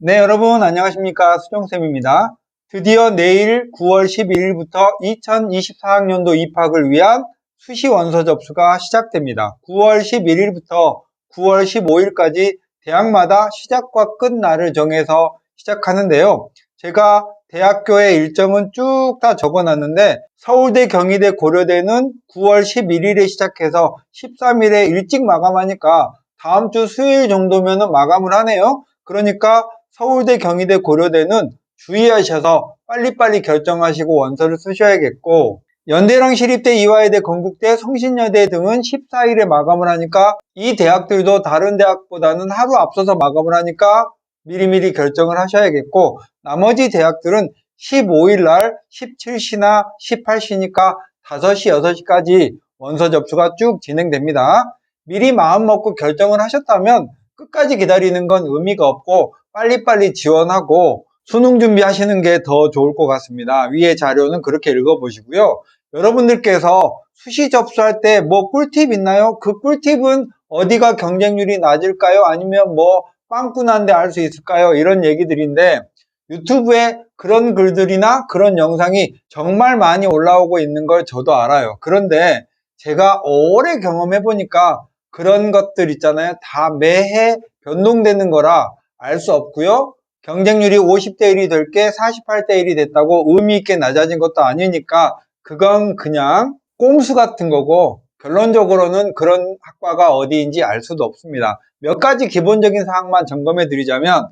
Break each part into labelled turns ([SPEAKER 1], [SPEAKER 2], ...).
[SPEAKER 1] 네, 여러분 안녕하십니까? 수정쌤입니다. 드디어 내일 9월 11일부터 2024학년도 입학을 위한 수시 원서 접수가 시작됩니다. 9월 11일부터 9월 15일까지 대학마다 시작과 끝 날을 정해서 시작하는데요. 제가 대학교의 일정은 쭉 다 적어놨는데 서울대, 경희대, 고려대는 9월 11일에 시작해서 13일에 일찍 마감하니까 다음 주 수요일 정도면 마감을 하네요. 그러니까 서울대, 경희대, 고려대는 주의하셔서 빨리빨리 결정하시고 원서를 쓰셔야겠고, 연대랑 시립대, 이화여대, 건국대, 성신여대 등은 14일에 마감을 하니까 이 대학들도 다른 대학보다는 하루 앞서서 마감을 하니까 미리미리 결정을 하셔야겠고, 나머지 대학들은 15일날 17시나 18시니까 5시, 6시까지 원서 접수가 쭉 진행됩니다. 미리 마음 먹고 결정을 하셨다면 끝까지 기다리는 건 의미가 없고 빨리빨리 지원하고 수능 준비하시는 게 더 좋을 것 같습니다. 위에 자료는 그렇게 읽어보시고요. 여러분들께서 수시 접수할 때 뭐 꿀팁 있나요? 그 꿀팁은 어디가 경쟁률이 낮을까요? 아니면 뭐 빵꾸난데 알 수 있을까요? 이런 얘기들인데 유튜브에 그런 글들이나 그런 영상이 정말 많이 올라오고 있는 걸 저도 알아요. 그런데 제가 오래 경험해 보니까 그런 것들 있잖아요. 다 매해 변동되는 거라 알 수 없고요. 경쟁률이 50대 1이 될 게 48대 1이 됐다고 의미 있게 낮아진 것도 아니니까 그건 그냥 꼼수 같은 거고 결론적으로는 그런 학과가 어디인지 알 수도 없습니다. 몇 가지 기본적인 사항만 점검해 드리자면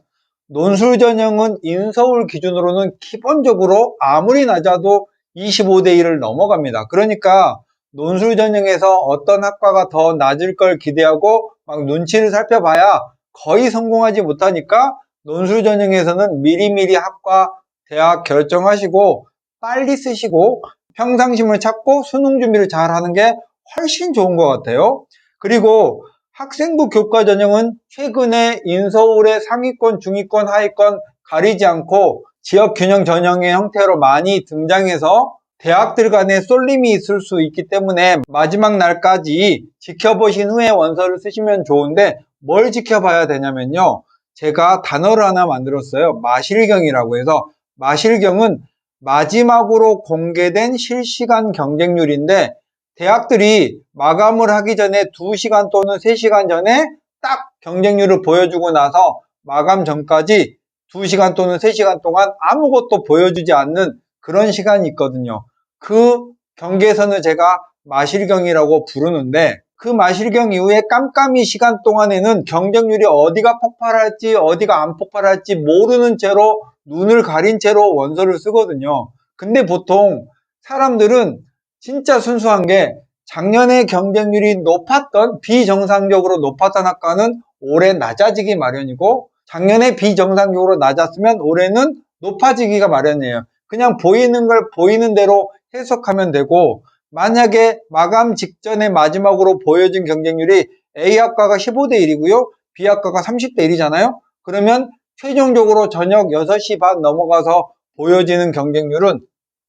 [SPEAKER 1] 논술 전형은 인서울 기준으로는 기본적으로 아무리 낮아도 25대 1을 넘어갑니다. 그러니까 논술 전형에서 어떤 학과가 더 낮을 걸 기대하고 막 눈치를 살펴봐야 거의 성공하지 못하니까 논술 전형에서는 미리미리 학과, 대학 결정하시고 빨리 쓰시고 평상심을 찾고 수능 준비를 잘 하는 게 훨씬 좋은 것 같아요. 그리고 학생부 교과 전형은 최근에 인서울의 상위권, 중위권, 하위권 가리지 않고 지역 균형 전형의 형태로 많이 등장해서 대학들 간에 쏠림이 있을 수 있기 때문에 마지막 날까지 지켜보신 후에 원서를 쓰시면 좋은데 뭘 지켜봐야 되냐면요. 제가 단어를 하나 만들었어요. 마실경이라고 해서 마실경은 마지막으로 공개된 실시간 경쟁률인데 대학들이 마감을 하기 전에 2시간 또는 3시간 전에 딱 경쟁률을 보여주고 나서 마감 전까지 2시간 또는 3시간 동안 아무것도 보여주지 않는 그런 시간이 있거든요. 그 경계선을 제가 마실경이라고 부르는데 그 마실경 이후에 깜깜이 시간 동안에는 경쟁률이 어디가 폭발할지 어디가 안 폭발할지 모르는 채로 눈을 가린 채로 원서를 쓰거든요. 근데 보통 사람들은 진짜 순수한 게 작년에 경쟁률이 높았던 비정상적으로 높았던 학과는 올해 낮아지기 마련이고 작년에 비정상적으로 낮았으면 올해는 높아지기가 마련이에요. 그냥 보이는 걸 보이는 대로 해석하면 되고 만약에 마감 직전에 마지막으로 보여진 경쟁률이 A학과가 15대 1이고요. B학과가 30대 1이잖아요. 그러면 최종적으로 저녁 6시 반 넘어가서 보여지는 경쟁률은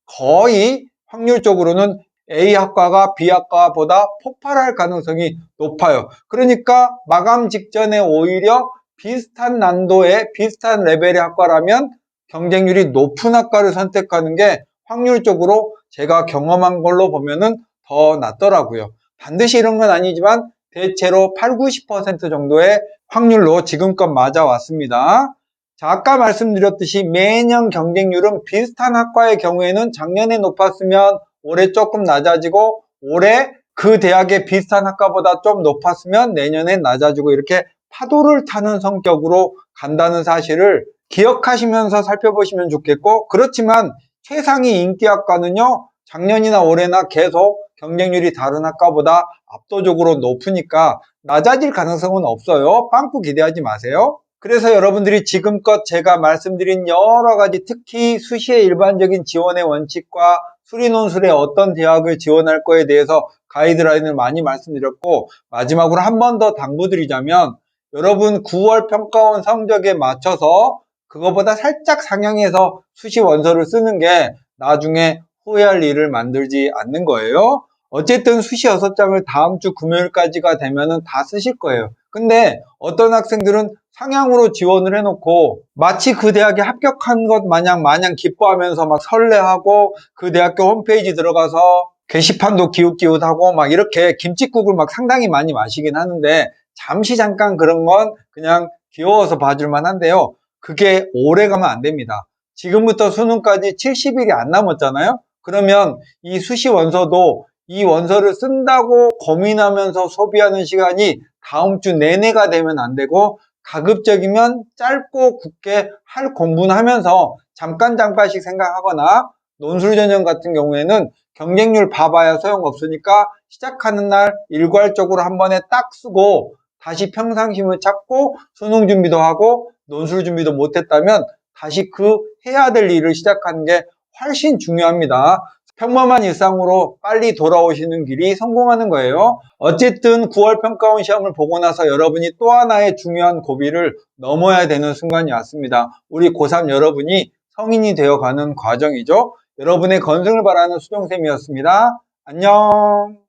[SPEAKER 1] 거의 확률적으로는 A학과가 B학과보다 폭발할 가능성이 높아요. 그러니까 마감 직전에 오히려 비슷한 난도의 비슷한 레벨의 학과라면 경쟁률이 높은 학과를 선택하는 게 확률적으로 제가 경험한 걸로 보면은 더 낫더라고요. 반드시 이런 건 아니지만 대체로 8, 90% 정도의 확률로 지금껏 맞아왔습니다. 자, 아까 말씀드렸듯이 매년 경쟁률은 비슷한 학과의 경우에는 작년에 높았으면 올해 조금 낮아지고 올해 그 대학의 비슷한 학과보다 좀 높았으면 내년엔 낮아지고 이렇게 파도를 타는 성격으로 간다는 사실을 기억하시면서 살펴보시면 좋겠고 그렇지만 최상위 인기학과는요 작년이나 올해나 계속 경쟁률이 다른 학과보다 압도적으로 높으니까 낮아질 가능성은 없어요. 빵꾸 기대하지 마세요. 그래서 여러분들이 지금껏 제가 말씀드린 여러 가지 특히 수시의 일반적인 지원의 원칙과 수리논술에 어떤 대학을 지원할 거에 대해서 가이드라인을 많이 말씀드렸고 마지막으로 한 번 더 당부드리자면 여러분 9월 평가원 성적에 맞춰서 그거보다 살짝 상향해서 수시 원서를 쓰는 게 나중에 후회할 일을 만들지 않는 거예요. 어쨌든 수시 6장을 다음 주 금요일까지가 되면은 다 쓰실 거예요. 근데 어떤 학생들은 상향으로 지원을 해놓고 마치 그 대학에 합격한 것 마냥 기뻐하면서 막 설레하고 그 대학교 홈페이지 들어가서 게시판도 기웃기웃하고 막 이렇게 김칫국을 막 상당히 많이 마시긴 하는데 잠시 잠깐 그런 건 그냥 귀여워서 봐줄만 한데요. 그게 오래 가면 안 됩니다. 지금부터 수능까지 70일이 안 남았잖아요. 그러면 이 수시 원서도 이 원서를 쓴다고 고민하면서 소비하는 시간이 다음 주 내내가 되면 안 되고 가급적이면 짧고 굵게 할 공부는 하면서 잠깐씩 생각하거나 논술 전형 같은 경우에는 경쟁률 봐봐야 소용없으니까 시작하는 날 일괄적으로 한 번에 딱 쓰고 다시 평상심을 찾고 수능 준비도 하고 논술 준비도 못했다면 다시 그 해야 될 일을 시작하는 게 훨씬 중요합니다. 평범한 일상으로 빨리 돌아오시는 길이 성공하는 거예요. 어쨌든 9월 평가원 시험을 보고 나서 여러분이 또 하나의 중요한 고비를 넘어야 되는 순간이 왔습니다. 우리 고3 여러분이 성인이 되어가는 과정이죠. 여러분의 건승을 바라는 수정쌤이었습니다. 안녕.